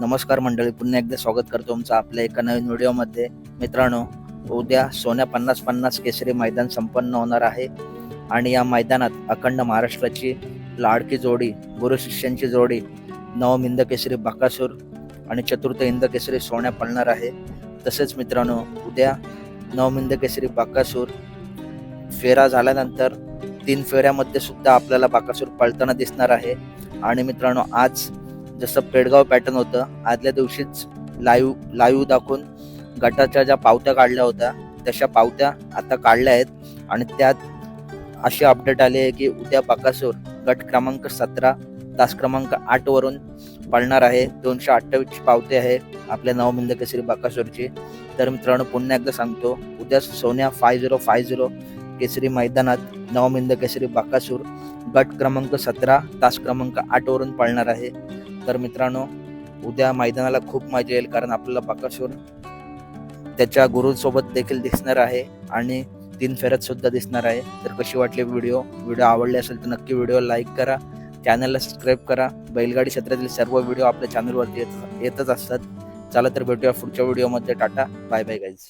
नमस्कार मंडळी, पुन्हा एकदा स्वागत करतो तुमचं आपल्या एका नवीन व्हिडिओमध्ये. मित्रांनो, उद्या सोन्या 50-50 केसरी मैदान संपन्न होणार आहे आणि या मैदानात अखंड महाराष्ट्राची लाडकी जोडी, गुरु शिष्यांची जोडी नवम हिंद केसरी बकासूर आणि चतुर्थ हिंद केसरी सोन्या पळणार आहे. तसेच मित्रांनो, उद्या नवम हिंद केसरी बकासूर फेरा झाल्यानंतर 3 फेऱ्यामध्ये सुद्धा आपल्याला बकासूर पळताना दिसणार आहे. आणि मित्रांनो, आज जसं पेडगाव पॅटर्न होतं, आदल्या दिवशीच लाईव्ह दाखवून गटाच्या ज्या पावत्या काढल्या होत्या तशा पावत्या आता काढल्या आहेत आणि त्यात अशी अपडेट आली आहे की उद्या बकासूर गट क्रमांक 17 तास क्रमांक 8 वरून पळणार आहे. 228 पावते आहे आपल्या नवम हिंद केसरी बकासूरची. तर मित्रांनो, पुन्हा एकदा सांगतो, उद्या सोन्या 5050 केसरी मैदानात नवम हिंद केसरी बकासूर गट क्रमांक 17 तास क्रमांक 8 वरून पळणार आहे. तर मित्रांनो, उद्या मैदानाला खूप मजा येईल, कारण आपल्याला बकासूर त्याच्या गुरूंसोबत देखील दिसणार आहे आणि 3 फेऱ्यात सुद्धा दिसणार आहे. तर कशी वाटली व्हिडिओ आवडली असेल तर नक्की व्हिडिओ लाईक करा, चॅनलला सबस्क्राईब करा. बैलगाडी क्षेत्रातील सर्व व्हिडिओ आपल्या चॅनलवरती येतच असतात. चला तर भेटूया पुढच्या व्हिडिओमध्ये. Tata, bye bye guys.